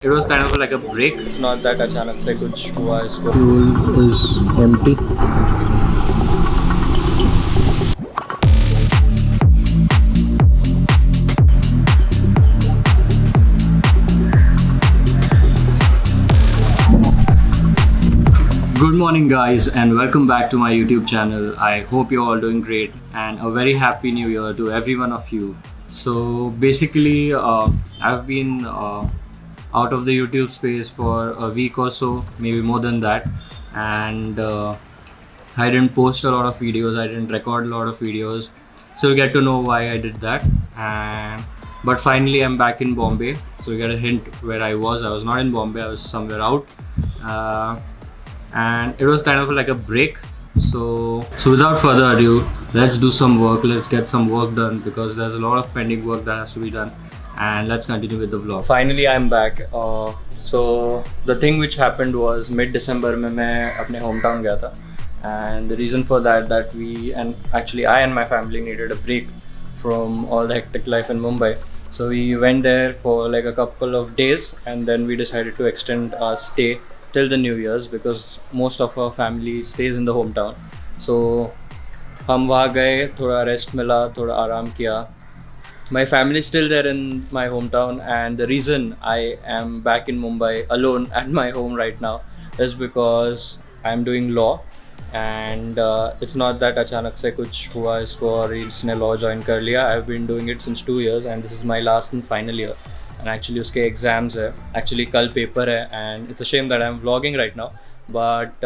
It was kind of like a break. It's not that अचानक से कुछ हुआ इसको. Fuel is empty. Good morning, guys, and welcome back to my YouTube channel. I hope you're all doing great, and a very happy new year to every one of you. So, basically, I've been out of the YouTube space for a week or so, maybe more than that, and I didn't post a lot of videos, I didn't record a lot of videos. So, you'll get to know why I did that. And but finally, I'm back in Bombay. So, you get a hint where I was. I was not in Bombay, I was somewhere out. And it was kind of like a break. So without further ado, let's do some work. Let's get some work done because there's a lot of pending work that has to be done. And let's continue with the vlog. Finally, I'm back. So the thing which happened was mid-December में मैं अपने hometown गया था, and the reason for that we and actually I and my family needed a break from all the hectic life in Mumbai. So we went there for like a couple of days, and then we decided to extend our stay till the New Year's because most of our family stays in the hometown. So हम वहाँ गए, थोड़ा rest मिला, थोड़ा आराम किया. My family is still there in my hometown, and the reason I am back in Mumbai alone at my home right now is because I'm doing law, and it's not that अचानक से कुछ हुआ इसको और इसने law join कर लिया. I've been doing it since 2 years, and this is my last and final year. And actually उसके एग्ज़ाम्स है, एक्चुअली कल पेपर है, and it's a shame that I'm vlogging right now, but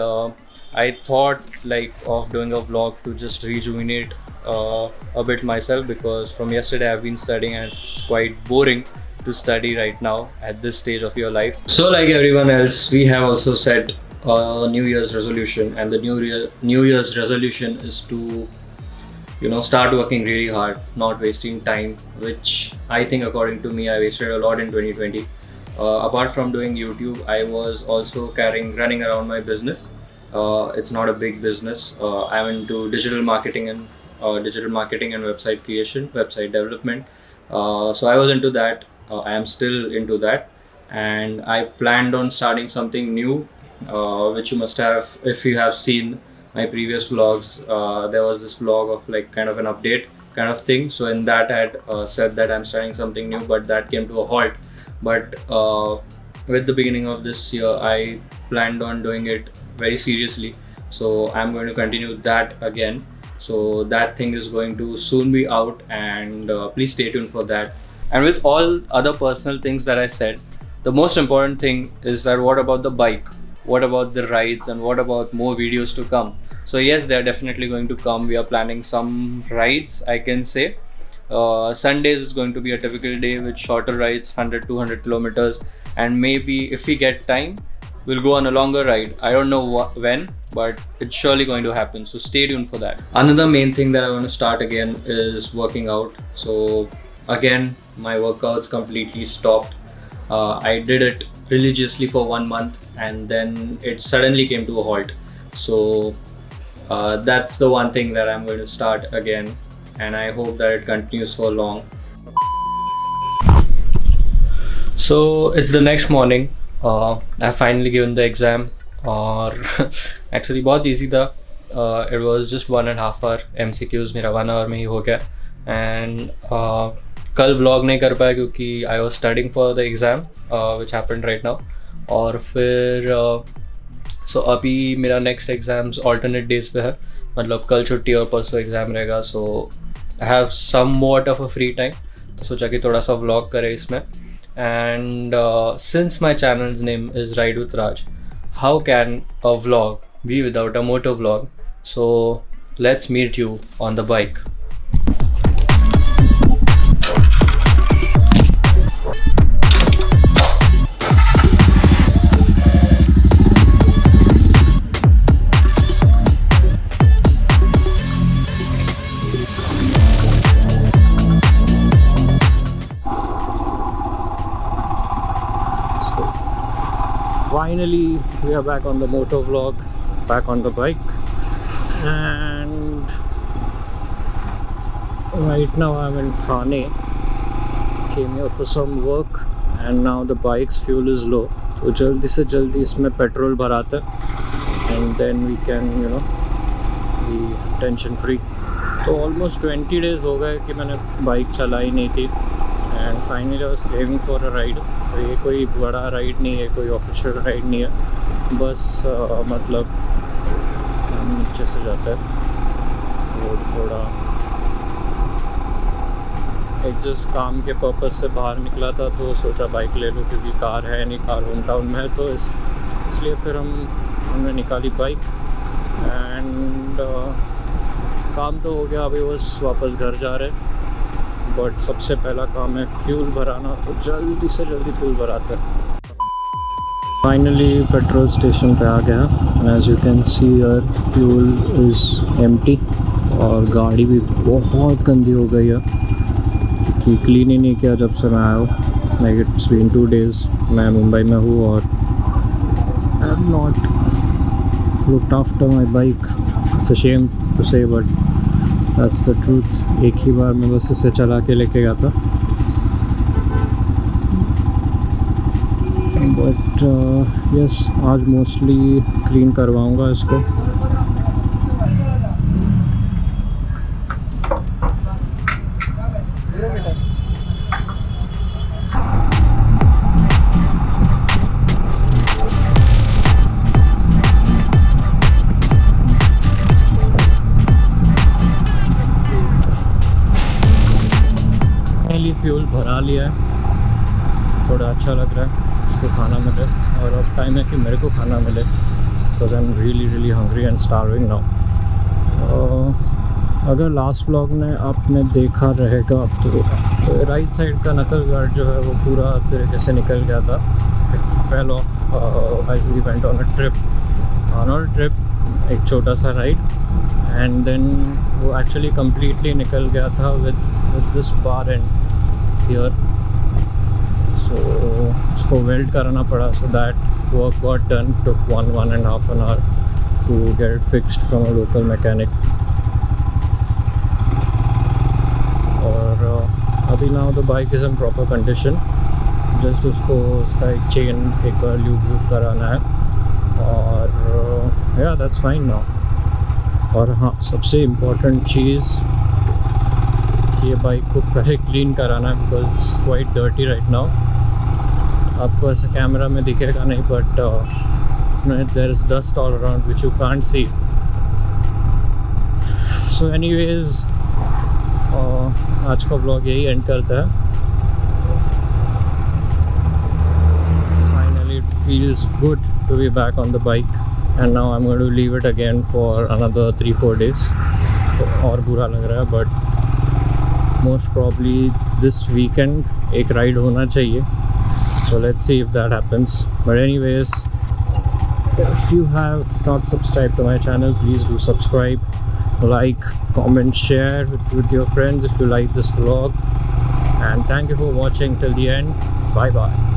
I thought like of doing a vlog to just rejuvenate a bit myself because from yesterday I've been studying and it's quite boring to study right now at this stage of your life. So like everyone else, we have also set a New Year's resolution, and the New Year's resolution is to start working really hard, not wasting time, which I think according to me I wasted a lot in 2020. Apart from doing YouTube, I was also running around my business. It's not a big business. I'm into digital marketing and website creation, website development. So I was into that. I am still into that, and I planned on starting something new, which you must have if you have seen my previous vlogs. There was this vlog of like kind of an update kind of thing. So in that I had said that I'm starting something new, but that came to a halt. But with the beginning of this year, I planned on doing it very seriously. So I'm going to continue that again. So that thing is going to soon be out, and please stay tuned for that. And with all other personal things that I said, the most important thing is that what about the bike? What about the rides, and what about more videos to come? So yes, they're definitely going to come. We are planning some rides, I can say. Sundays is going to be a typical day with shorter rides, 100-200 kilometers, and maybe if we get time, we'll go on a longer ride. I don't know when, but it's surely going to happen. So stay tuned for that. Another main thing that I want to start again is working out. So again, my workouts completely stopped. I did it religiously for 1 month, and then it suddenly came to a halt. So that's the one thing that I'm going to start again, and I hope that it continues for long. So it's the next morning. I finally given the exam, और actually बहुत easy था. It was just 1.5 hour MCQs, मेरा 1 hour में ही हो गया. And कल vlog नहीं कर पाया क्योंकि I was studying for the exam, which happened right now. और फिर so अभी मेरा next exams alternate days पे है, मतलब कल छुट्टी और परसों exam रहेगा. So I have somewhat of a free time, तो सोचा कि थोड़ा सा vlog करें इसमें. And since my channel's name is Ride with Raj, how can a vlog be without a motor vlog? So let's meet you on the bike. Finally, we are back on the motor vlog, back on the bike, and right now I'm in Thane. Came here for some work, and now the bike's fuel is low, तो जल्दी से जल्दी इसमें petrol भराते and then we can be tension free. तो almost 20 days हो गए कि मैंने बाइक चलाई नहीं थी and finally I was craving for a ride. तो ये कोई बड़ा राइड नहीं है, कोई ऑफिशियल राइड नहीं है, बस मतलब हम नीचे से जाते हैं रोड थोड़ा एक जस्ट काम के पर्पस से बाहर निकला था, तो सोचा बाइक ले लूँ क्योंकि कार है नहीं, कार होम टाउन में है, तो इसलिए फिर हमने निकाली बाइक एंड काम तो हो गया, अभी बस वापस घर जा रहे। बट सबसे पहला काम है फ्यूल भराना, तो जल्दी से जल्दी फ्यूल भराते हैं। फाइनली पेट्रोल स्टेशन पे आ गया and as you can see your fuel is empty और गाड़ी भी बहुत गंदी हो गई है कि क्लीन ही नहीं किया जब से मैं आया हूँ। लाइक इट्स बीन 2 डेज़ मैं मुंबई में हूँ और I have not looked after my bike. It's a shame to say but that's the truth. एक ही बार मैं बस इसे चला के लेके गया था, बट यस आज मोस्टली क्लीन करवाऊँगा इसको। फ्यूल भरा लिया है, थोड़ा अच्छा लग रहा है इसको खाना मिले और अब टाइम है कि मेरे को खाना मिले because I am really hungry and starving now. अगर लास्ट व्लॉग में आपने देखा रहेगा तो राइट साइड का नकल गार्ड जो है वो पूरा तरीके से निकल गया था। It fell off while we went on a trip, एक छोटा सा राइड एंड देन वो एक्चुअली कम्प्लीटली निकल गया था with this bar and here, so उसको वेल्ड कराना पड़ा। So that work got done, took 1.5 an hour to get it fixed from a local mechanic। और अभी now the bike is in proper condition, just उसका एक chain एक बार lube कराना है और yeah that's fine now। और हाँ, सबसे इम्पोर्टेंट चीज़ ये बाइक को पहले क्लीन कराना है because it's quite dirty right now. आपको ऐसा कैमरा में दिखेगा नहीं but there is dust all around which you can't see. So anyways आज का व्लॉग यही एंड करता है। Finally it feels good to be back on the bike and now I am going to leave it again for another 3-4 days। तो और बुरा लग रहा है but most probably this weekend एक राइड होना चाहिए, so let's see if that happens। But anyways, if you have not subscribed to my channel, please do subscribe, like, comment, share with your friends if you like this vlog, and thank you for watching till the end. Bye bye।